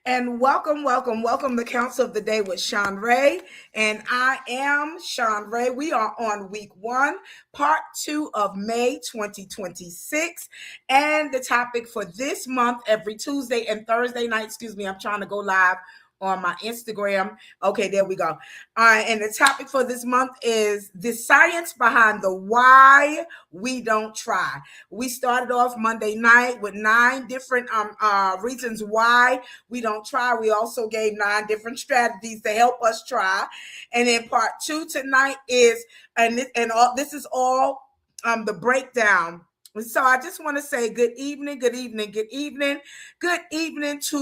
And welcome to Counsel of the Day with Shanrae. And I am Shanrae. We are on week 1, part 2 of May 2026. And the topic for this month, every Tuesday and Thursday night, I'm trying to go live on my Instagram. Okay, there we go. And the topic for this month is the science behind the why we don't try. We started off Monday night with 9 different reasons why we don't try. We also gave 9 different strategies to help us try. And then part 2 tonight is, this is all the breakdown. So I just want to say good evening to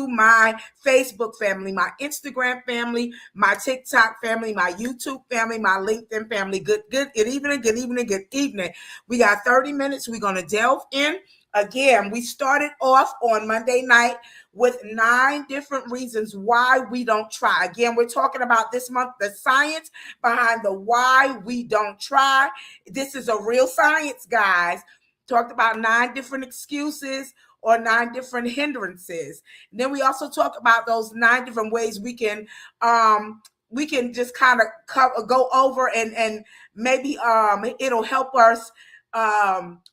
my Facebook family, my Instagram family, my TikTok family, my YouTube family, my LinkedIn family. Good evening. We got 30 minutes. We're going to delve in. Again, we started off on Monday night with 9 different reasons why we don't try. Again, we're talking about this month, the science behind the why we don't try. This is a real science, guys. Talked about 9 different excuses or 9 different hindrances. And then we also talk about those 9 different ways we can just kind of go over and maybe it'll help us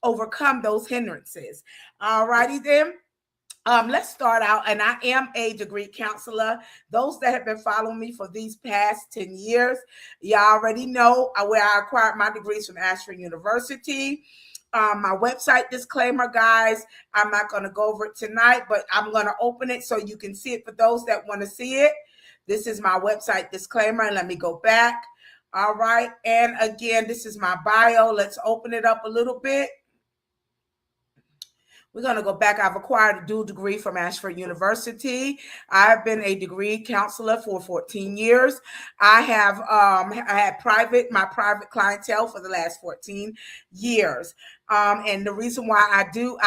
overcome those hindrances. All righty then. Let's start out, and I am a degree counselor. Those that have been following me for these past 10 years, you already know where I acquired my degrees from Ashford University. My website disclaimer, guys, I'm not going to go over it tonight, but I'm going to open it so you can see it for those that want to see it. This is my website disclaimer, and let me go back. All right, and again, this is my bio. Let's open it up a little bit. We're going to go back. I've acquired a dual degree from Ashford University. I've been a degree counselor for 14 years. I had my private clientele for the last 14 years. And the reason why I do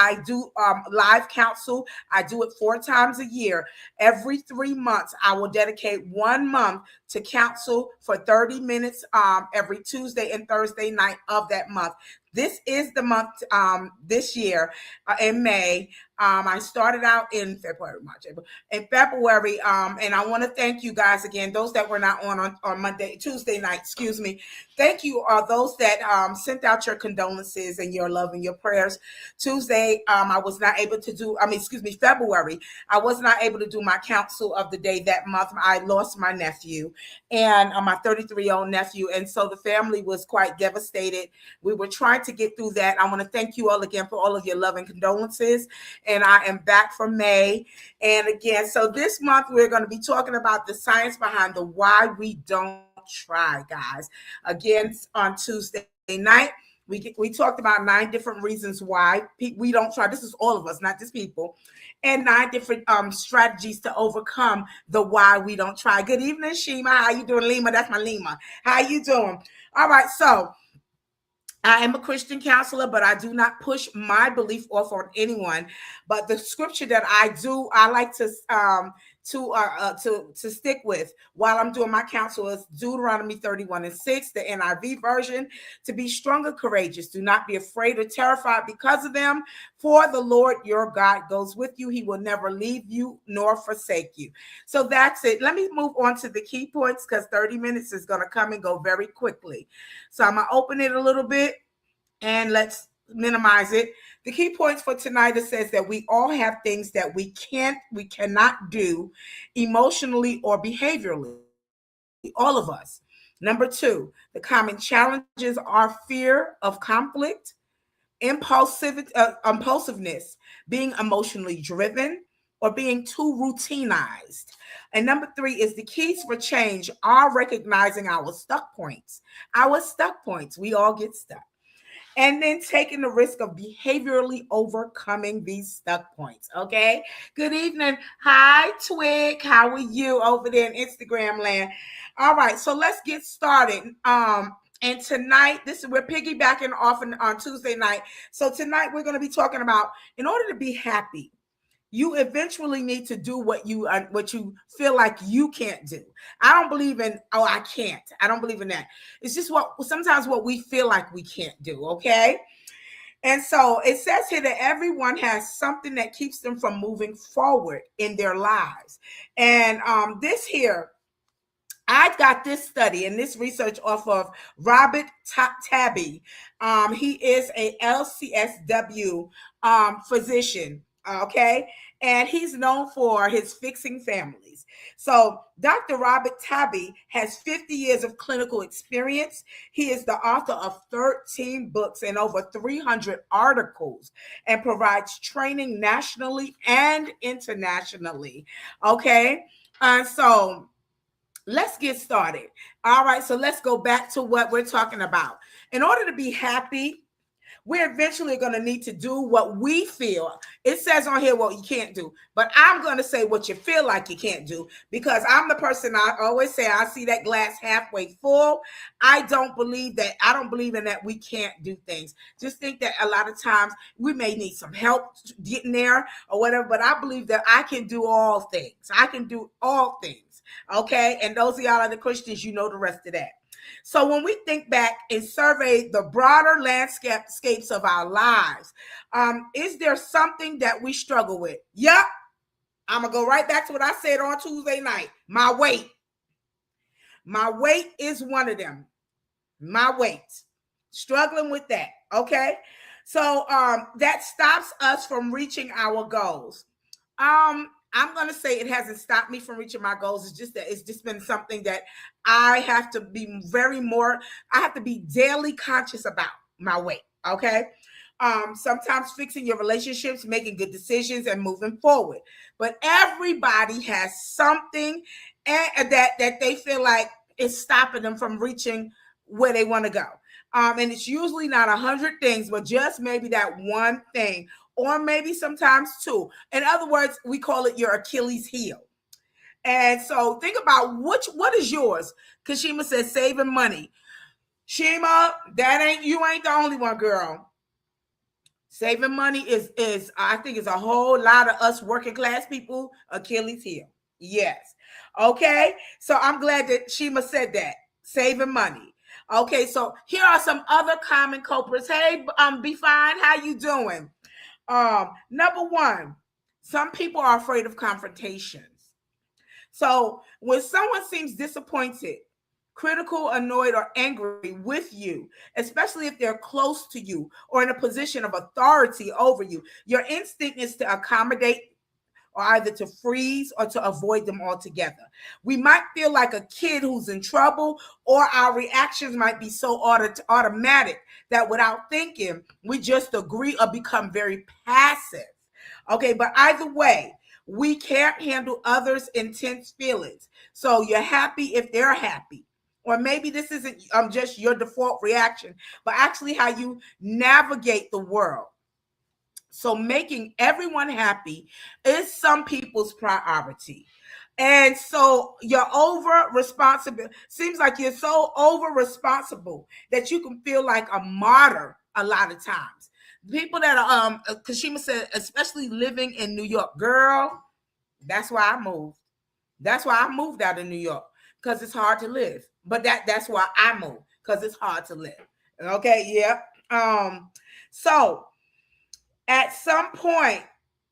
live counsel, I do it 4 times a year. Every 3 months, I will dedicate 1 month to counsel for 30 minutes every Tuesday and Thursday night of that month. This is the month this year in May. I started out in February, March, April. In February, and I want to thank you guys again, those that were not on Tuesday night, Thank you, those that sent out your condolences and your love and your prayers. Tuesday, I was not able to do, February, I was not able to do my counsel of the day that month. I lost my nephew and my 33-year-old nephew. And so the family was quite devastated. We were trying to get through that. I want to thank you all again for all of your love and condolences. And I am back for May. And again, so this month we're going to be talking about the science behind the why we don't try, guys. Again, on Tuesday night, we talked about 9 different reasons why we don't try. This is all of us, not just people. And 9 different strategies to overcome the why we don't try. Good evening, Shima. How you doing, Lima? That's my Lima. How you doing? All right, so I am a Christian counselor, but I do not push my belief off on anyone. But the scripture that I like to stick with while I'm doing my counsel is Deuteronomy 31:6, the NIV version. To be strong and courageous, do not be afraid or terrified because of them. For the Lord your God goes with you; He will never leave you nor forsake you. So that's it. Let me move on to the key points because 30 minutes is going to come and go very quickly. So I'm gonna open it a little bit and let's minimize it. The key points for tonight, it says that we all have things that we cannot do emotionally or behaviorally. All of us. Number 2, the common challenges are fear of conflict, impulsiveness, being emotionally driven, or being too routinized. And number 3 is the keys for change are recognizing our stuck points. Our stuck points. We all get stuck. And then taking the risk of behaviorally overcoming these stuck points. Okay. Good evening. Hi, Twig. How are you over there in Instagram land? All right. So let's get started. And tonight, we're piggybacking off on Tuesday night. So tonight we're going to be talking about, in order to be happy, you eventually need to do what you feel like you can't do. I don't believe in, I can't. I don't believe in that. It's just sometimes what we feel like we can't do, okay? And so it says here that everyone has something that keeps them from moving forward in their lives. And this here, I got this study and this research off of Robert Tabby. He is a LCSW physician, okay? And he's known for his fixing families. So Dr. Robert Tabby has 50 years of clinical experience. He is the author of 13 books and over 300 articles and provides training nationally and internationally, okay? And so let's get started. All right, so let's go back to what we're talking about. In order to be happy, we're eventually going to need to do what we feel. It says on here what you can't do, but I'm going to say what you feel like you can't do, because I'm the person, I always say, I see that glass halfway full. I don't believe in that we can't do things. Just think that a lot of times we may need some help getting there or whatever, but I believe that I can do all things. I can do all things. Okay. And those of y'all are the Christians, you know the rest of that. So when we think back and survey the broader landscapes of our lives, is there something that we struggle with? Yep. I'm going to go right back to what I said on Tuesday night. My weight. My weight is one of them. My weight. Struggling with that. Okay. So that stops us from reaching our goals. I'm going to say it hasn't stopped me from reaching my goals. It's just that it's just been something that I have to be I have to be daily conscious about my weight. Okay. Sometimes fixing your relationships, making good decisions and moving forward. But everybody has something that they feel like is stopping them from reaching where they want to go. And it's usually not 100 things, but just maybe that one thing, or maybe sometimes two. In other words, we call it your Achilles heel. And so think about what is yours. Kashima says saving money. Shima, you ain't the only one, girl. Saving money is I think it's a whole lot of us working class people Achilles heel. Yes. Okay. So I'm glad that Shima said that. Saving money. Okay. So here are some other common culprits. Hey, Be Fine, how you doing? Number one, some people are afraid of confrontations. So when someone seems disappointed, critical, annoyed, or angry with you, especially if they're close to you or in a position of authority over you, your instinct is to accommodate or either to freeze or to avoid them altogether. We might feel like a kid who's in trouble, or our reactions might be so automatic that without thinking, we just agree or become very passive. Okay, but either way, we can't handle others' intense feelings. So you're happy if they're happy. Or maybe this isn't just your default reaction, but actually how you navigate the world. So making everyone happy is some people's priority. And so you're over responsible. Seems like you're so over responsible that you can feel like a martyr a lot of times. People that are Kashima said, especially living in New York, girl, that's why I moved. That's why I moved out of New York, because it's hard to live. But that's why I moved, because it's hard to live. Okay, yeah. So at some point,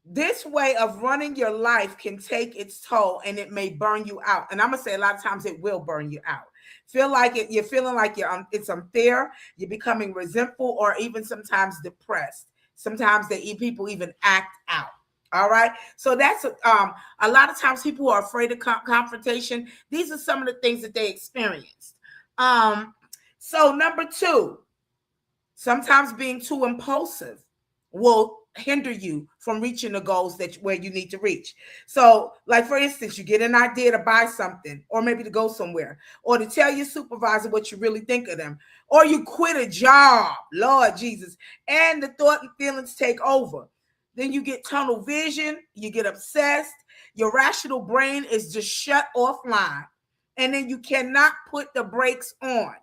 this way of running your life can take its toll and it may burn you out. And I'm gonna say a lot of times it will burn you out. You're feeling like it's unfair, you're becoming resentful, or even sometimes depressed. Sometimes people even act out. All right. So that's a lot of times people who are afraid of confrontation. These are some of the things that they experienced. So number two, sometimes being too impulsive will hinder you from reaching the goals where you need to reach. So, like for instance, you get an idea to buy something, or maybe to go somewhere, or to tell your supervisor what you really think of them, or you quit a job, Lord Jesus, and the thought and feelings take over. Then you get tunnel vision, you get obsessed, your rational brain is just shut offline, and then you cannot put the brakes on.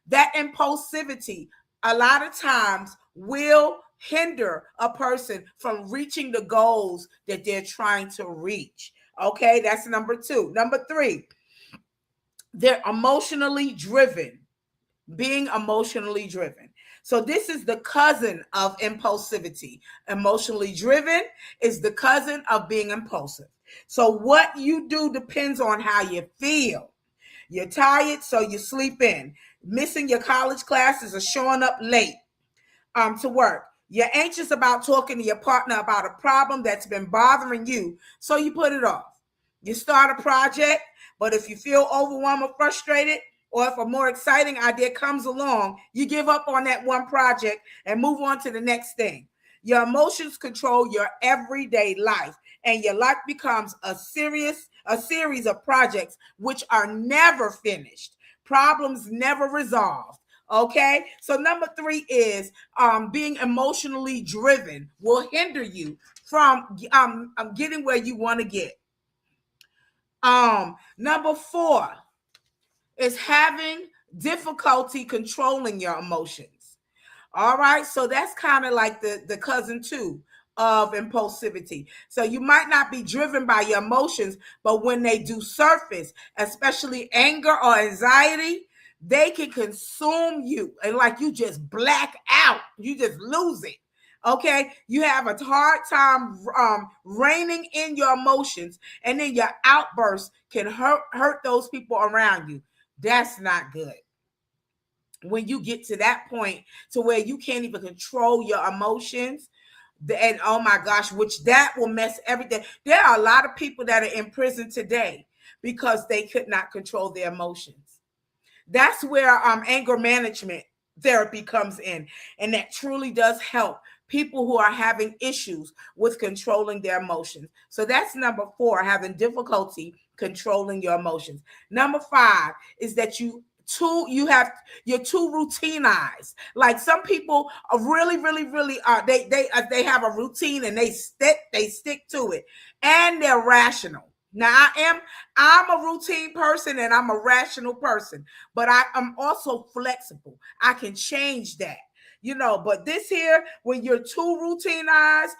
That impulsivity a lot of times will hinder a person from reaching the goals that they're trying to reach. Okay, that's number two. Number three, they're emotionally driven. Being emotionally driven. So this is the cousin of impulsivity. Emotionally driven is the cousin of being impulsive. So what you do depends on how you feel. You're tired, so you sleep in. Missing your college classes or showing up late to work. You're anxious about talking to your partner about a problem that's been bothering you, so you put it off. You start a project, but if you feel overwhelmed or frustrated, or if a more exciting idea comes along, you give up on that one project and move on to the next thing. Your emotions control your everyday life, and your life becomes a series of projects which are never finished, problems never resolved. Okay, so number three is being emotionally driven will hinder you from getting where you want to get. Number four is having difficulty controlling your emotions. All right, so that's kind of like the cousin too of impulsivity. So you might not be driven by your emotions, but when they do surface, especially anger or anxiety, they can consume you and like you just black out, you just lose it. Okay, you have a hard time reining in your emotions, and then your outbursts can hurt those people around you. That's not good. When you get to that point to where you can't even control your emotions, and oh my gosh, which that will mess everything. There are a lot of people that are in prison today because they could not control their emotions. That's where anger management therapy comes in, and that truly does help people who are having issues with controlling their emotions. So that's number four, having difficulty controlling your emotions. Number five is that you're too routinized. Like some people are really they have a routine and they stick to it, and they're rational. Now I'm a routine person and I'm a rational person, but I'm also flexible. I can change that. But this here, when you're too routinized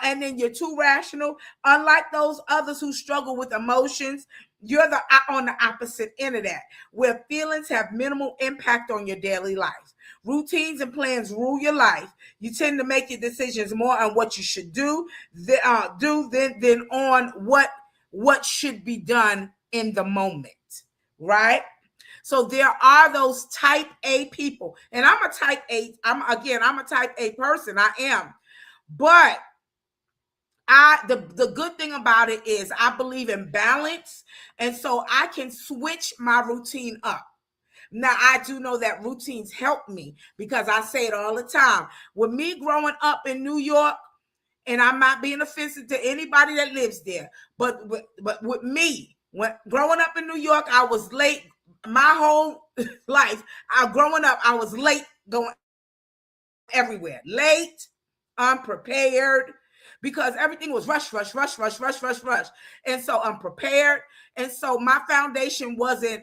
and then you're too rational, unlike those others who struggle with emotions, you're on the opposite end of that, where feelings have minimal impact on your daily life. Routines and plans rule your life. You tend to make your decisions more on what you should than on what should be done in the moment, right? So there are those type A people, and I'm a type A. I'm a type A person. I am, but the good thing about it is I believe in balance, and so I can switch my routine up. Now I do know that routines help me because I say it all the time. With me growing up in New York, and I'm not being offensive to anybody that lives there, but with me, when growing up in New York, I was late my whole life. Growing up, I was late going everywhere, late, unprepared, because everything was rush, rush, rush, rush, rush, rush, rush, and so unprepared, and so my foundation wasn't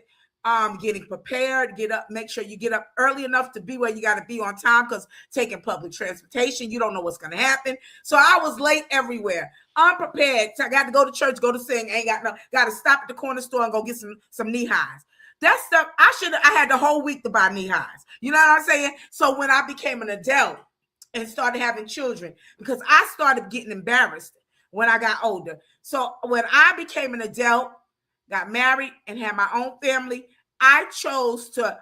getting prepared. Get up, make sure you get up early enough to be where you got to be on time, because taking public transportation, you don't know what's going to happen. So I was late everywhere, unprepared. So I got to go to church, go to sing, ain't got to stop at the corner store and go get some knee highs. That stuff, I had the whole week to buy knee highs. You know what I'm saying? So when I became an adult and started having children, because I started getting embarrassed when I got older. So when I became an adult, got married, and had my own family, I chose to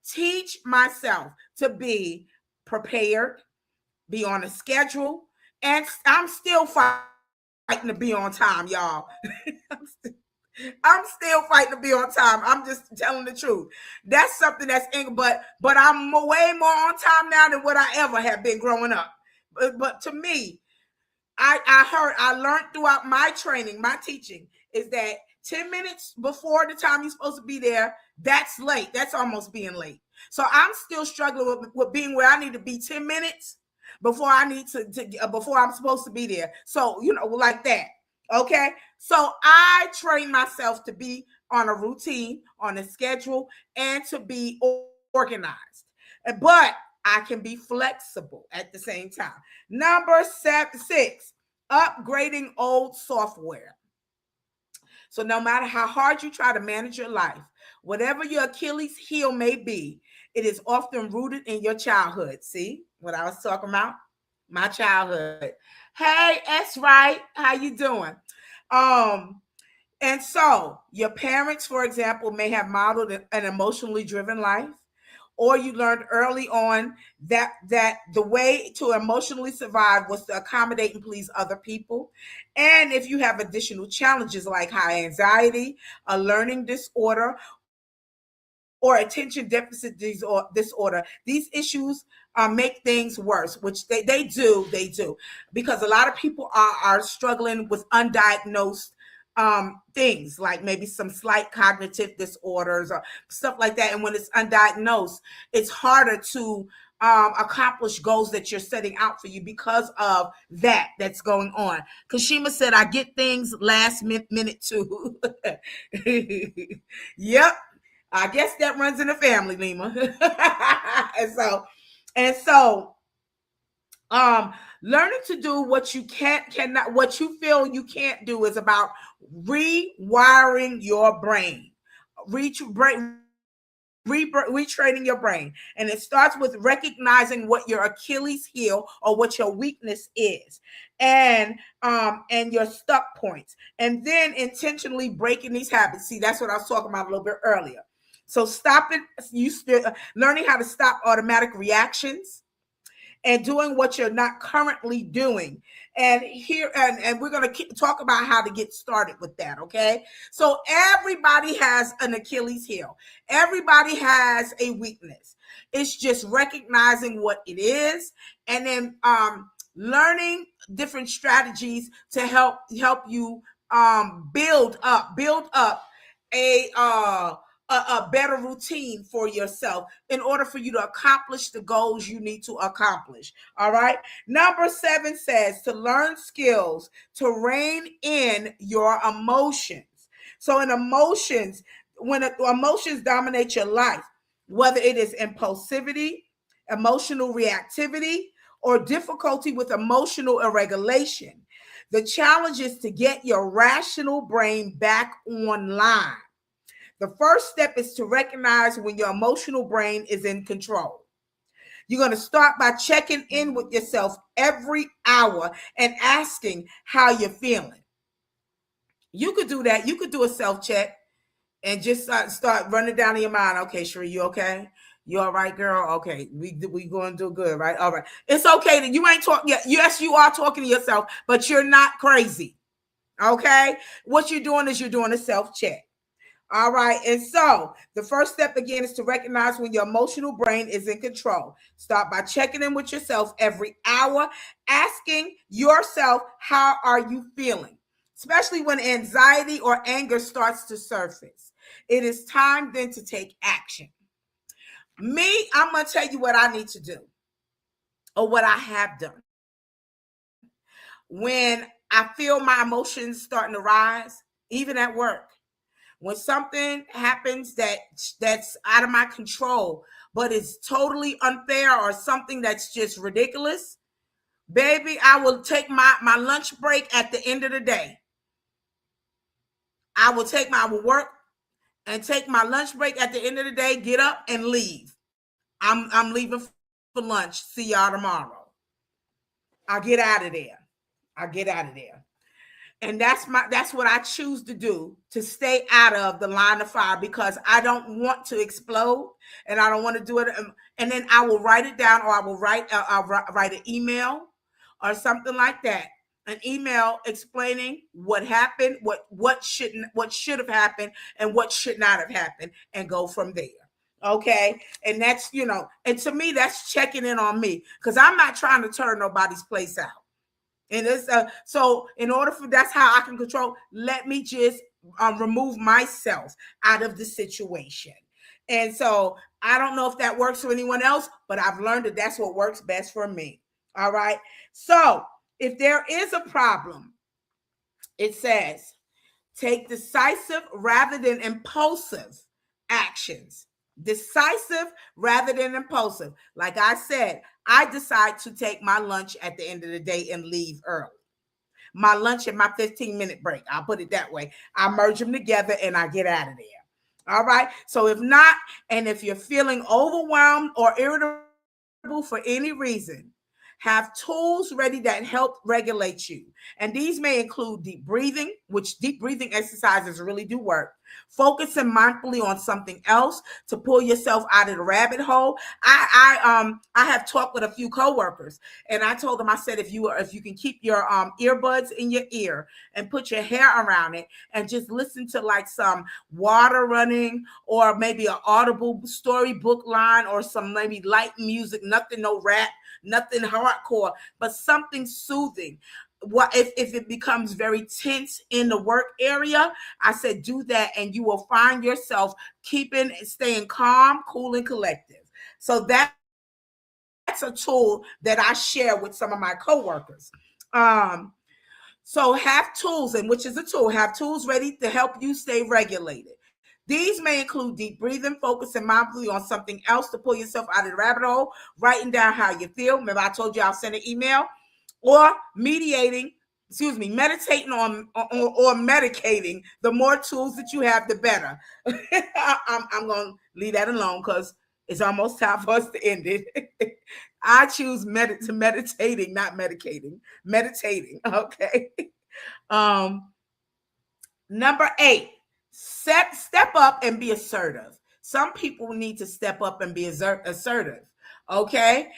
teach myself to be prepared, be on a schedule, and I'm still fighting to be on time, y'all. I'm still fighting to be on time. I'm just telling the truth. That's something that's but I'm way more on time now than what I ever have been growing up. But to me, I learned throughout my training, my teaching, is that 10 minutes before the time you're supposed to be there, that's late. That's almost being late. So I'm still struggling with being where I need to be 10 minutes before I need before I'm supposed to be there. So, like that. Okay. So I train myself to be on a routine, on a schedule, and to be organized. But I can be flexible at the same time. Number 6, upgrading old software. So no matter how hard you try to manage your life, Whatever your Achilles heel may be, it is often rooted in your childhood. See what I was talking about? My childhood. Hey, that's right. How you doing? Um, and so your parents, for example, may have modeled an emotionally driven life, or you learned early on that the way to emotionally survive was to accommodate and please other people. And if you have additional challenges like high anxiety, a learning disorder, or attention deficit disorder, these issues make things worse, which they do, because a lot of people are struggling with undiagnosed things, like maybe some slight cognitive disorders or stuff like that. And when it's undiagnosed, it's harder to accomplish goals that you're setting out for you because of that's going on. Kashima said, I get things last minute too. Yep. I guess that runs in the family, Lima. And so um learning to do what you cannot, what you feel you can't do, is about rewiring your brain, retraining your brain. And it starts with recognizing what your Achilles heel or what your weakness is, and your stuck points, and then intentionally breaking these habits. See, that's what I was talking about a little bit earlier. So stopping, learning how to stop automatic reactions and doing what you're not currently doing. And we're going to talk about how to get started with that. Okay. So everybody has an Achilles heel. Everybody has a weakness. It's just recognizing what it is, and then learning different strategies to help you build up a uh a better routine for yourself in order for you to accomplish the goals you need to accomplish. All right. Number 7 says to learn skills to rein in your emotions. So in emotions, when emotions dominate your life, whether it is impulsivity, emotional reactivity, or difficulty with emotional irregulation, the challenge is to get your rational brain back online. The first step is to recognize when your emotional brain is in control. You're going to start by checking in with yourself every hour and asking how you're feeling. You could do that. You could do a self check and just start running down in your mind. Okay, Sheree, you okay? You all right, girl? Okay, we going to do good, right? All right. It's okay that you ain't talking yet. Yes, you are talking to yourself, but you're not crazy. Okay? What you're doing is you're doing a self check. All right. And so the first step again is to recognize when your emotional brain is in control. Start by checking in with yourself every hour, asking yourself, how are you feeling? Especially when anxiety or anger starts to surface. It is time then to take action. Me, I'm going to tell you what I need to do, or what I have done. When I feel my emotions starting to rise, even at work, when something happens that's out of my control, but it's totally unfair, or something that's just ridiculous, baby, I will take my lunch break at the end of the day. I will work and take my lunch break at the end of the day, get up and leave. I'm leaving for lunch. See y'all tomorrow. I get out of there. And that's what I choose to do, to stay out of the line of fire, because I don't want to explode, and I don't want to do it. And then I will write it down, or I'll write an email or something like that, an email explaining what happened, what should have happened, and what should not have happened, and go from there. Okay. And that's, and to me, that's checking in on me, because I'm not trying to turn nobody's place out. And it's so in order for, that's how I can control. Let me just remove myself out of the situation. And so I don't know if that works for anyone else, but I've learned that that's what works best for me. All right. So if there is a problem, it says take decisive rather than impulsive actions. Decisive rather than impulsive. Like I said, I decide to take my lunch at the end of the day and leave early. My lunch and my 15-minute break, I'll put it that way. I merge them together and I get out of there. All right. So if not, and if you're feeling overwhelmed or irritable for any reason, have tools ready that help regulate you. And these may include deep breathing, which deep breathing exercises really do work. Focusing mindfully on something else to pull yourself out of the rabbit hole. I have talked with a few coworkers, and I told them, I said, if you can keep your earbuds in your ear and put your hair around it and just listen to like some water running or maybe an audible storybook line or some maybe light music, nothing, no rap, nothing hardcore, but something soothing. What if it becomes very tense in the work area? I said do that, and you will find yourself staying calm, cool, and collective. So that's a tool that I share with some of my coworkers. So have tools, and which is a tool, have tools ready to help you stay regulated. These may include deep breathing, focusing mindfully on something else to pull yourself out of the rabbit hole, writing down how you feel. Remember, I told you I'll send an email, or meditating or medicating. The more tools that you have, the better. I'm going to leave that alone because it's almost time for us to end it. I choose meditating, not medicating. Meditating, okay. Um, Number 8, step up and be assertive. Some people need to step up and be assertive. Okay.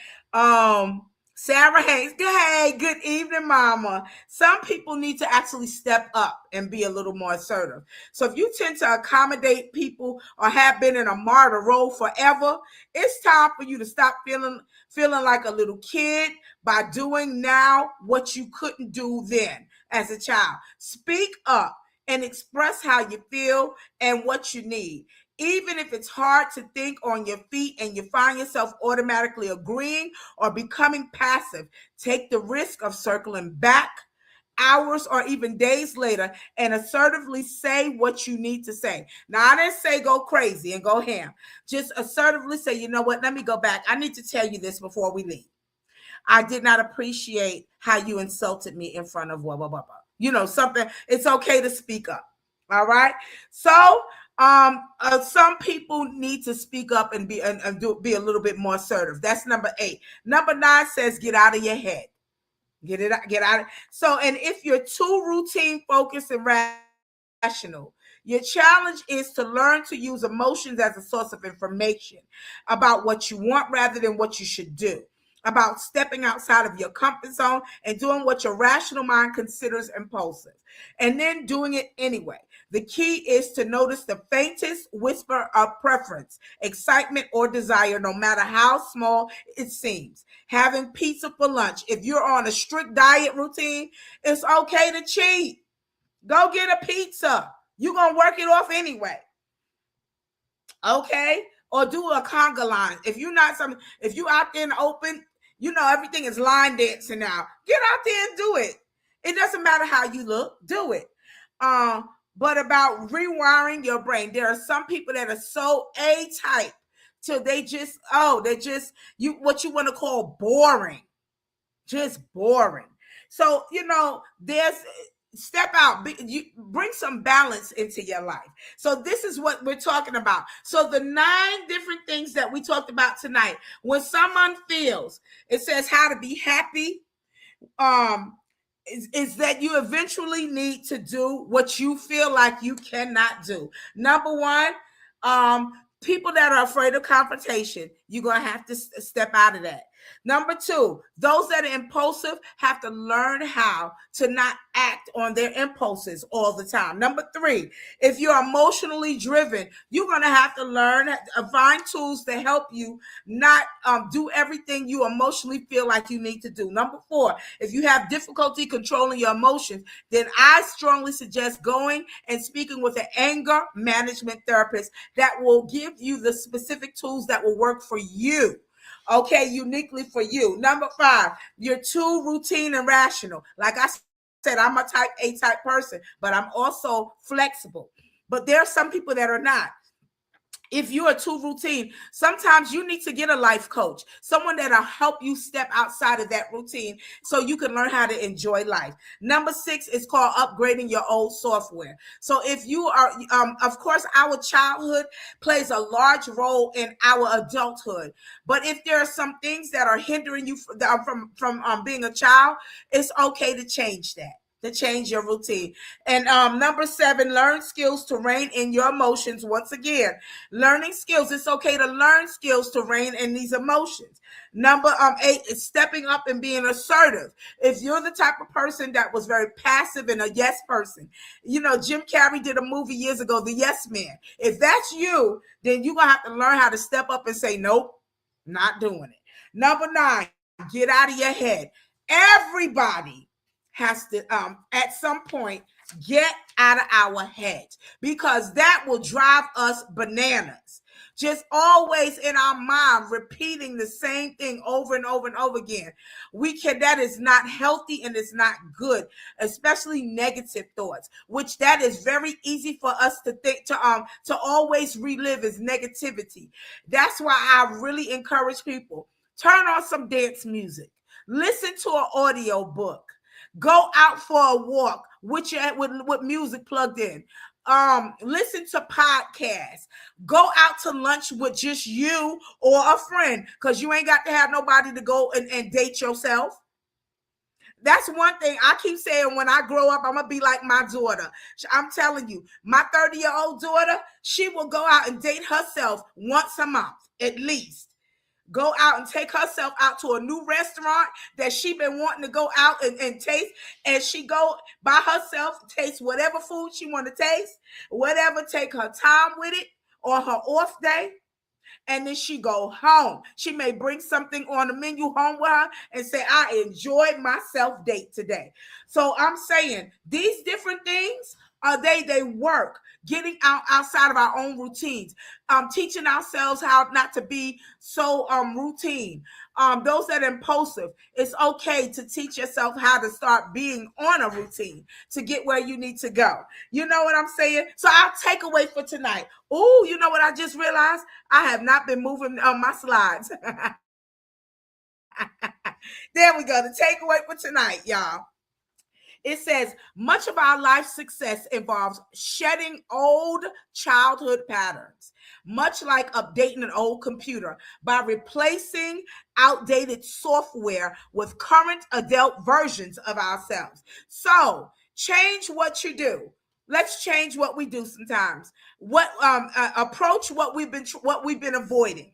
Sarah Hayes, hey, good evening, mama. Some people need to actually step up and be a little more assertive. So if you tend to accommodate people or have been in a martyr role forever, it's time for you to stop feeling like a little kid by doing now what you couldn't do then as a child. Speak up and express how you feel and what you need. Even if it's hard to think on your feet and you find yourself automatically agreeing or becoming passive, take the risk of circling back hours or even days later and assertively say what you need to say. Now, I didn't say go crazy and go ham. Just assertively say, you know what, let me go back. I need to tell you this before we leave. I did not appreciate how you insulted me in front of blah, blah, blah, blah. Something, it's okay to speak up. All right. So, some people need to speak up and be a little bit more assertive. That's number 8. Number 9 says, get out of your head. Get out. So, and if you're too routine, focused, and rational, your challenge is to learn to use emotions as a source of information about what you want rather than what you should do, about stepping outside of your comfort zone and doing what your rational mind considers impulsive, and then doing it anyway. The key is to notice the faintest whisper of preference, excitement, or desire, no matter how small it seems. Having pizza for lunch. If you're on a strict diet routine, it's okay to cheat. Go get a pizza. You're going to work it off anyway. Okay? Or do a conga line. If you out there in the open, everything is line dancing now. Get out there and do it. It doesn't matter how you look. Do it. But about rewiring your brain. There are some people that are so A-type till they're just what you want to call boring. Just boring. So, there's step out, bring some balance into your life. So this is what we're talking about. So the 9 different things that we talked about tonight. When someone feels, it says how to be happy, is that you eventually need to do what you feel like you cannot do. Number 1, people that are afraid of confrontation, you're going to have to step out of that. Number 2, those that are impulsive have to learn how to not act on their impulses all the time. Number 3, if you're emotionally driven, you're going to have to learn, find tools to help you not do everything you emotionally feel like you need to do. Number 4, if you have difficulty controlling your emotions, then I strongly suggest going and speaking with an anger management therapist that will give you the specific tools that will work for you. Okay, uniquely for you. Number 5, you're too routine and rational. Like I said, I'm a type A type person, but I'm also flexible. But there are some people that are not. If you are too routine, sometimes you need to get a life coach, someone that'll help you step outside of that routine so you can learn how to enjoy life. Number 6 is called upgrading your old software. So if you are, of course, our childhood plays a large role in our adulthood. But if there are some things that are hindering you from being a child, it's okay to change that, to change your routine. And number 7, learn skills to rein in your emotions. Once again, learning skills. It's okay to learn skills to rein in these emotions. Number 8 is stepping up and being assertive. If you're the type of person that was very passive and a yes person, you know, Jim Carrey did a movie years ago, The Yes Man. If that's you, then you're going to have to learn how to step up and say, nope, not doing it. Number 9, get out of your head. Everybody has to at some point get out of our heads, because that will drive us bananas. Just always in our mind repeating the same thing over and over and over again. That is not healthy and it's not good, especially negative thoughts, which that is very easy for us to think, to always relive as negativity. That's why I really encourage people, turn on some dance music, listen to an audio book, go out for a walk with music plugged in. Listen to podcasts. Go out to lunch with just you or a friend, because you ain't got to have nobody to go and date yourself. That's one thing I keep saying. When I grow up, I'm going to be like my daughter. I'm telling you, my 30-year-old daughter, she will go out and date herself once a month, at least. Go out and take herself out to a new restaurant that she been wanting to go out and taste. And she go by herself, taste whatever food she want to taste, whatever, take her time with it on her off day. And then she go home. She may bring something on the menu home with her and say, I enjoyed my self-date today. So I'm saying these different things, they work. Getting outside of our own routines, teaching ourselves how not to be so routine. Those that are impulsive, it's okay to teach yourself how to start being on a routine to get where you need to go. You know what I'm saying? So our takeaway for tonight. Oh, you know what I just realized? I have not been moving on my slides. There we go. The takeaway for tonight, y'all. It says, much of our life success involves shedding old childhood patterns, much like updating an old computer by replacing outdated software with current adult versions of ourselves. So change what you do. Let's change what we do sometimes. Approach what we've been avoiding.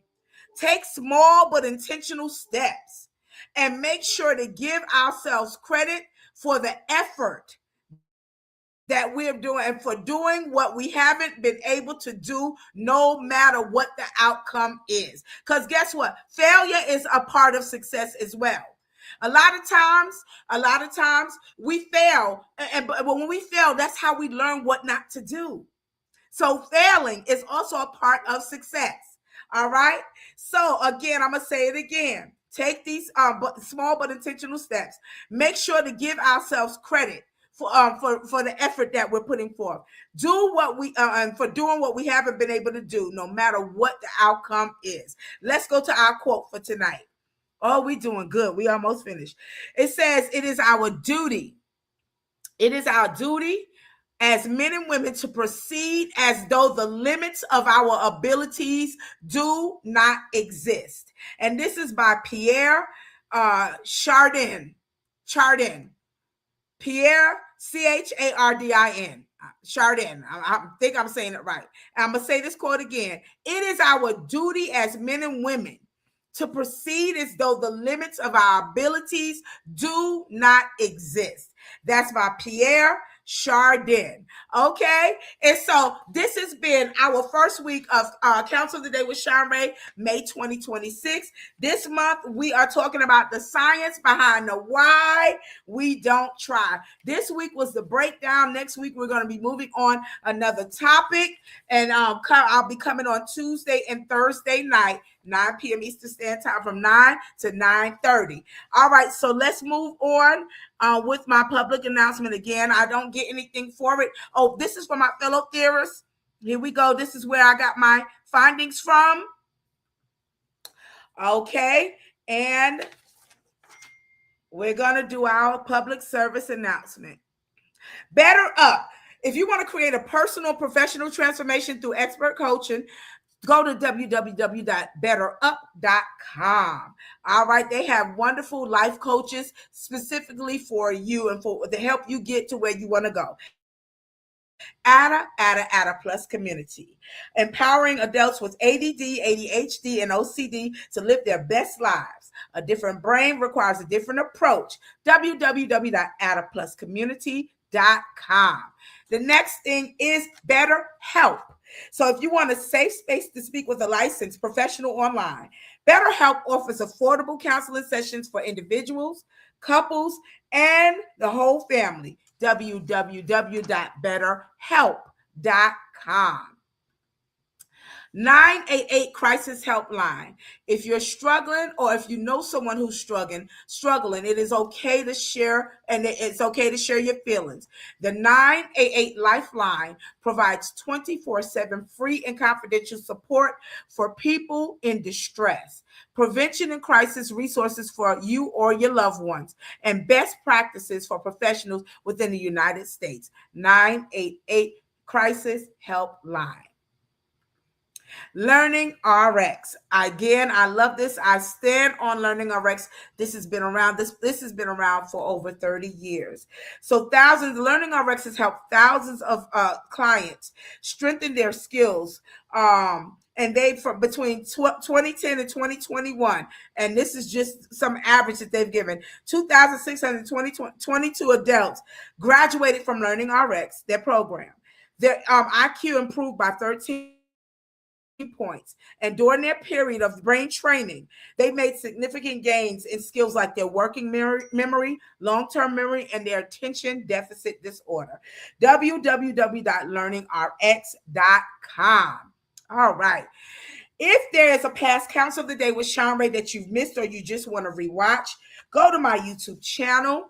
Take small but intentional steps and make sure to give ourselves credit for the effort that we're doing and for doing what we haven't been able to do, no matter what the outcome is. Because guess what? Failure is a part of success as well. A lot of times we fail. But when we fail, that's how we learn what not to do. So failing is also a part of success. All right. So again, I'm going to say it again. Take these small but intentional steps. Make sure to give ourselves credit for the effort that we're putting forth. Do what we and for doing what we haven't been able to do, no matter what the outcome is. Let's go to our quote for tonight. Oh, we're doing good. We almost finished. It says, "It is our duty. It is our duty as men and women to proceed as though the limits of our abilities do not exist." And this is by Pierre Chardin. Pierre, Chardin. Chardin. I think I'm saying it right. And I'm going to say this quote again. "It is our duty as men and women to proceed as though the limits of our abilities do not exist." That's by Pierre Chardin. Okay. And so this has been our first week of Counsel Today with Shanrae, May 2026. This month, we are talking about the science behind the why we don't try. This week was the breakdown. Next week, we're going to be moving on another topic. And I'll be coming on Tuesday and Thursday night, 9 p.m. Eastern Standard Time, from 9 to 9:30. All right, so let's move on with my public announcement again. I don't get anything for it. Oh, this is for my fellow theorists. Here we go. This is where I got my findings from. Okay. And we're going to do our public service announcement. Better Up. If you want to create a personal professional transformation through expert coaching, go to www.betterup.com. All right. They have wonderful life coaches specifically for you and to help you get to where you want to go. Ada Plus community, empowering adults with ADD, ADHD, and OCD to live their best lives. A different brain requires a different approach. www.adapluscommunity.com. The next thing is Better Help. So if you want a safe space to speak with a licensed professional online, BetterHelp offers affordable counseling sessions for individuals, couples, and the whole family. www.betterhelp.com. 988 Crisis Helpline. If you're struggling or if you know someone who's struggling, it is okay to share, and it's okay to share your feelings. The 988 Lifeline provides 24/7 free and confidential support for people in distress, prevention and crisis resources for you or your loved ones, and best practices for professionals within the United States. 988 Crisis Helpline. Learning RX. Again, I love this. I stand on Learning RX. This has been around. This has been around for over 30 years. So Learning RX has helped thousands of clients strengthen their skills. And they from between 2010 and 2021, and this is just some average that they've given. 2,622 adults graduated from Learning RX, their program. Their IQ improved by 13 points, and during their period of brain training, they made significant gains in skills like their working memory, long-term memory, and their attention deficit disorder. www.learningrx.com. All right. If there is a past Counsel of the Day with Shanrae that you've missed or you just want to rewatch, go to my YouTube channel,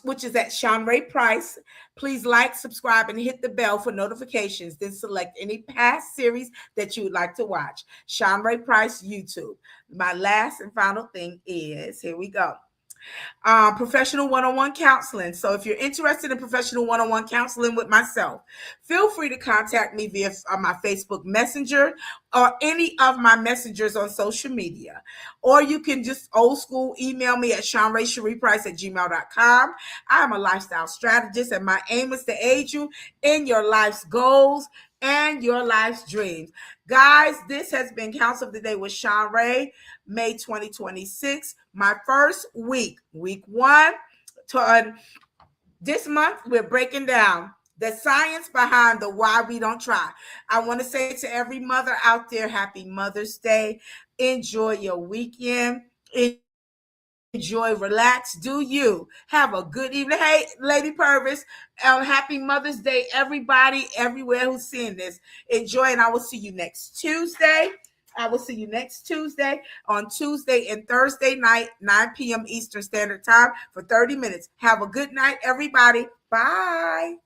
which is at Shanrae Price. Please like, subscribe, and hit the bell for notifications. Then select any past series that you would like to watch. Shanrae Price YouTube. My last and final thing is, here we go. Professional one-on-one counseling. So if you're interested in professional one-on-one counseling with myself, feel free to contact me via my Facebook Messenger or any of my messengers on social media. Or you can just old school email me at ShanraeCheriePrice@gmail.com. I am a lifestyle strategist, and my aim is to aid you in your life's goals and your life's dreams. Guys, this has been Counsel of the Day with Shanrae, May 2026. My first week 1. This month, we're breaking down the science behind the why we don't try. I want to say to every mother out there, happy Mother's Day. Enjoy your weekend. Enjoy, relax, do you. Have a good evening. Hey, Lady Purvis, happy Mother's Day, everybody, everywhere who's seeing this. Enjoy, and I will see you next Tuesday. On Tuesday and Thursday night, 9 p.m. Eastern Standard Time for 30 minutes. Have a good night, everybody. Bye.